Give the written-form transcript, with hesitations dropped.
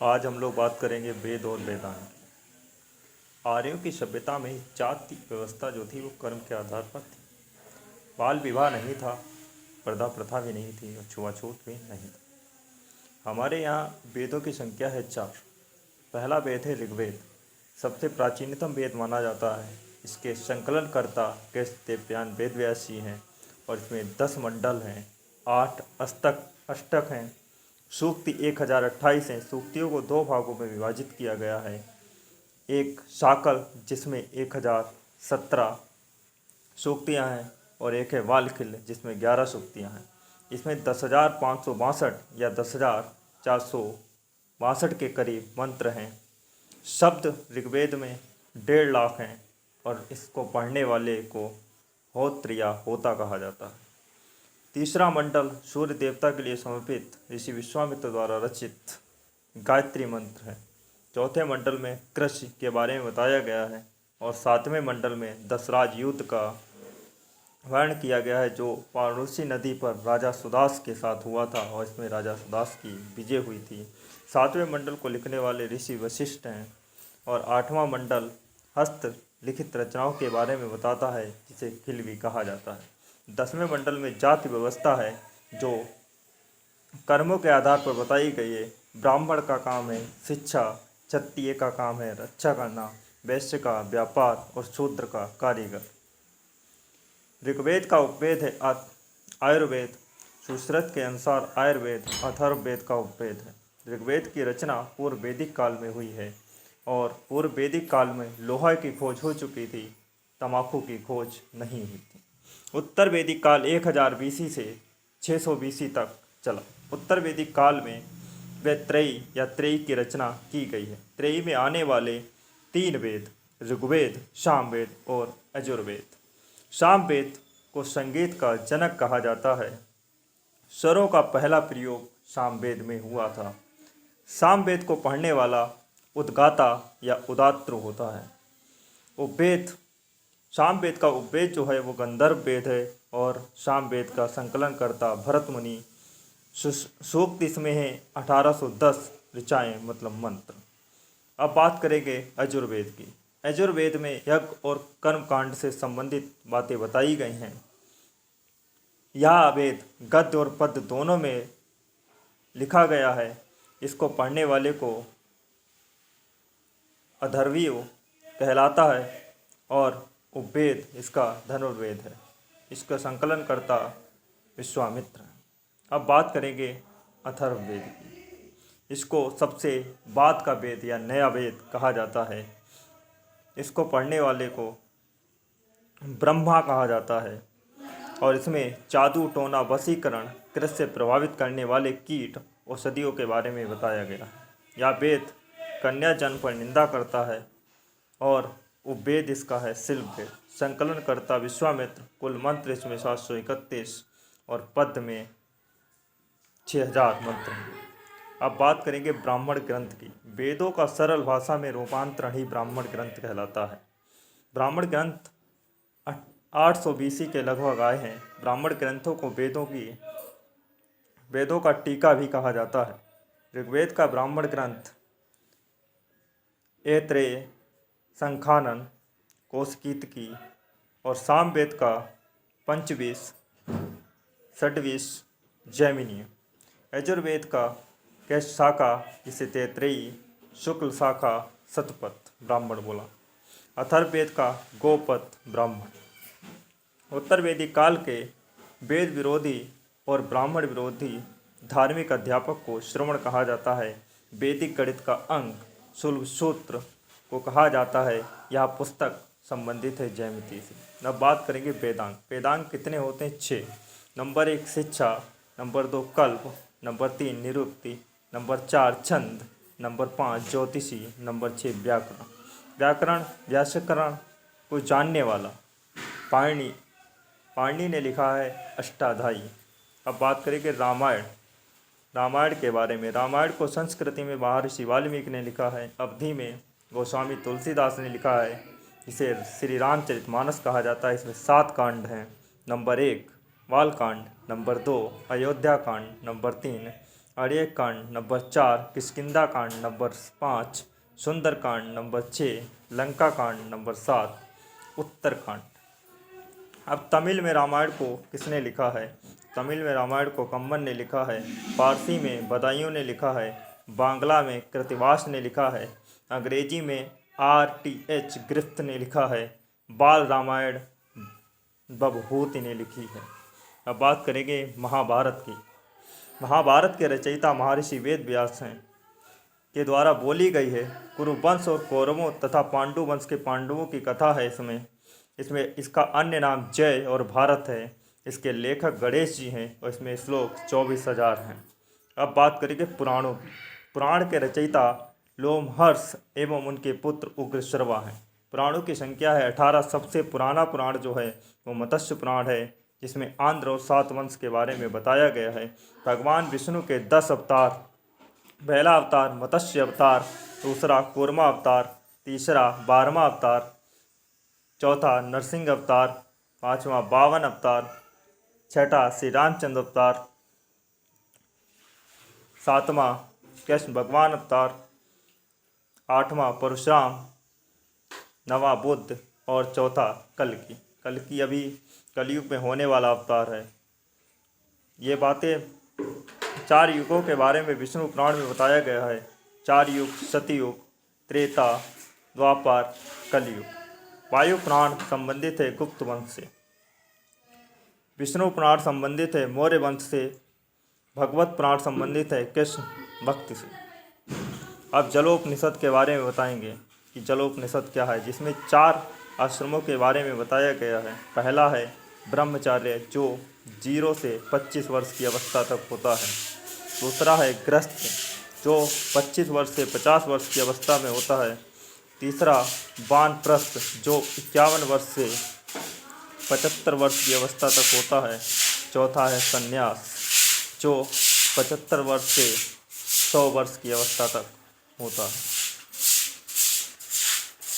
आज हम लोग बात करेंगे वेद और वेदांत की। आर्यों की सभ्यता में जाति व्यवस्था जो थी वो कर्म के आधार पर थी। बाल विवाह नहीं था, पर्दा प्रथा भी नहीं थी और छुआछूत भी नहीं था। हमारे यहाँ वेदों की संख्या है 4। पहला वेद है ऋग्वेद, सबसे प्राचीनतम वेद माना जाता है। इसके संकलनकर्ता देवयान वेद व्यास जी हैं और इसमें 10 मंडल हैं, 8 अष्टक हैं, सूक्ति 1028 हैं। सूक्तियों को 2 भागों में विभाजित किया गया है, एक शाकल जिसमें 1017 सूक्तियाँ हैं और एक है वालखिल जिसमें 11 सूक्तियाँ हैं। इसमें 10,562 या 10,462 के करीब मंत्र हैं। शब्द ऋग्वेद में 1.5 लाख हैं और इसको पढ़ने वाले को होत्र या होता कहा जाता है। तीसरा मंडल सूर्य देवता के लिए समर्पित ऋषि विश्वामित्र द्वारा रचित गायत्री मंत्र है। चौथे मंडल में कृषि के बारे में बताया गया है और 7वें मंडल में दशराज युद्ध का वर्णन किया गया है जो वाराणसी नदी पर राजा सुदास के साथ हुआ था और इसमें राजा सुदास की विजय हुई थी। 7वें मंडल को लिखने वाले ऋषि वशिष्ठ हैं और 8वां मंडल हस्त लिखित रचनाओं के बारे में बताता है जिसे खिल भी कहा जाता है। 10वें मंडल में जाति व्यवस्था है जो कर्मों के आधार पर बताई गई है। ब्राह्मण का काम है शिक्षा, क्षत्रिय का काम है रक्षा करना, वैश्य का व्यापार और शूद्र का कारीगर। ऋग्वेद का उपवेद है आयुर्वेद, सुश्रुत के अनुसार आयुर्वेद अथर्ववेद का उपवेद है। ऋग्वेद की रचना पूर्व वैदिक काल में हुई है और पूर्व वैदिक काल में लोहा की खोज हो चुकी थी, तंबाकू की खोज नहीं हुई थी। उत्तर वैदिक काल 1000 बीसी से 600 बीसी तक चला। उत्तर वैदिक काल में त्रयी या त्रयी की रचना की गई है। त्रयी में आने वाले 3 वेद ऋग्वेद, सामवेद और यजुर्वेद। सामवेद को संगीत का जनक कहा जाता है। स्वरों का पहला प्रयोग सामवेद में हुआ था। सामवेद को पढ़ने वाला उद्गाता या उदात्रु होता है। उपवेद सामवेद का उपवेद जो है वो गंधर्व वेद है और सामवेद का संकलन करता भरत मुनि। सूक्त इसमें है 1810 ऋचाएँ मतलब मंत्र। अब बात करेंगे यजुर्वेद की। यजुर्वेद में यज्ञ और कर्मकांड से संबंधित बातें बताई गई हैं। यह वेद गद्य और पद्य दोनों में लिखा गया है। इसको पढ़ने वाले को अथर्वणीय कहलाता है और उपवेद इसका धनुर्वेद है। इसका संकलन करता विश्वामित्र है। अब बात करेंगे अथर्ववेद की। इसको सबसे बाद का वेद या नया वेद कहा जाता है। इसको पढ़ने वाले को ब्रह्मा कहा जाता है और इसमें जादू टोना वशीकरण कृषि से प्रभावित करने वाले कीट औषधियों के बारे में बताया गया है। यह वेद कन्या जन्म पर निंदा करता है और उपवेद इसका है शिल्प वेद। संकलन करता विश्वामित्र। कुल मंत्र इसमें 731 और पद्य में 6000 मंत्र हैं। अब बात करेंगे ब्राह्मण ग्रंथ की। वेदों का सरल भाषा में रूपांतरण ही ब्राह्मण ग्रंथ कहलाता है। ब्राह्मण ग्रंथ 800 बीसी के लगभग आए हैं। ब्राह्मण ग्रंथों को वेदों का टीका भी कहा जाता है। ऋग्वेद का ब्राह्मण ग्रंथ ऐत्रेय, संखानन, कौशिकी और सामवेद का पंचवीस, षड्वीस, जैमिनी। यजुर्वेद का कैश शाखा जिसे तैत्रेयी, शुक्ल शाखा शतपथ ब्राह्मण बोला। अथर्ववेद का गोपथ ब्राह्मण। उत्तर वैदिक काल के वेद विरोधी और ब्राह्मण विरोधी धार्मिक अध्यापक को श्रवण कहा जाता है। वैदिक गणित का अंग शुल्ब सूत्र को कहा जाता है। यह पुस्तक संबंधित है ज्यामिति से। अब बात करेंगे वेदांग। वेदांग कितने होते हैं? 6। नंबर 1 शिक्षा, नंबर 2 कल्प, नंबर 3 निरुक्ति, नंबर 4 छंद, नंबर 5 ज्योतिषी, नंबर 6 व्याकरण। व्याकरण को जानने वाला पाणिनि ने लिखा है अष्टाध्यायी। अब बात करेंगे रामायण के बारे में। रामायण को संस्कृति में महर्षि वाल्मीकि ने लिखा है। अवधि में गोस्वामी तुलसीदास ने लिखा है, जिसे श्री रामचरितमानस कहा जाता है। इसमें 7 कांड हैं। नंबर 1 बालकांड, नंबर 2 अयोध्या कांड, नंबर 3 आर्य कांड नंबर 4, किष्किंधा कांड नंबर 5, सुंदर कांड नंबर 6, लंका कांड नंबर 7, उत्तरकांड। अब तमिल में रामायण को किसने लिखा है? तमिल में रामायण को कम्बन ने लिखा है, फारसी में बदायूं ने लिखा है, बांग्ला में कृतिवास ने लिखा है, अंग्रेजी में RTH ग्रिफ्थ ने लिखा है, बाल रामायण बभूति ने लिखी है। अब बात करेंगे महाभारत की। महाभारत के रचयिता महर्षि वेद व्यास हैं के द्वारा बोली गई है। कुरुवंश और कौरवों तथा पांडु वंश के पांडवों की कथा है। इसमें इसका अन्य नाम जय और भारत है। इसके लेखक गणेश जी हैं और इसमें श्लोक 24,000 हैं। अब बात करेंगे पुराणों की। पुराण के रचयिता लोमहर्ष एवं उनके पुत्र उग्रश्रवा हैं। पुराणों की संख्या है 18। सबसे पुराना पुराण जो है वो मत्स्य पुराण है, जिसमें आंध्र और सात वंश के बारे में बताया गया है। भगवान विष्णु के 10 अवतार, पहला अवतार मत्स्य अवतार, दूसरा कूर्मा अवतार, तीसरा 12वां अवतार, चौथा नरसिंह अवतार, पांचवा 52 अवतार, छठा श्री रामचंद्र अवतार, सातवां कृष्ण भगवान अवतार, आठवां परशुराम, नवा बुद्ध और चौथा कल्कि। कल्कि अभी कलयुग में होने वाला अवतार है। ये बातें 4 युगों के बारे में विष्णु पुराण में बताया गया है। 4 युग सतयुग, त्रेता, द्वापर, कलयुग। वायु पुराण संबंधित है गुप्त वंश से। विष्णु पुराण संबंधित है मौर्य वंश से। भगवत पुराण संबंधित है कृष्ण भक्ति से। अब जलोपनिषद के बारे में बताएंगे कि जलोपनिषद क्या है, जिसमें 4 आश्रमों के बारे में बताया गया है। पहला है ब्रह्मचार्य, जो 0 से 25 वर्ष की अवस्था तक होता है। दूसरा है गृहस्थ, जो 25 वर्ष से 50 वर्ष की अवस्था में होता है। तीसरा वानप्रस्थ, जो 51 वर्ष से 75 वर्ष की अवस्था तक होता है। चौथा है संन्यास, जो 75 वर्ष से 100 वर्ष की अवस्था तक होता है।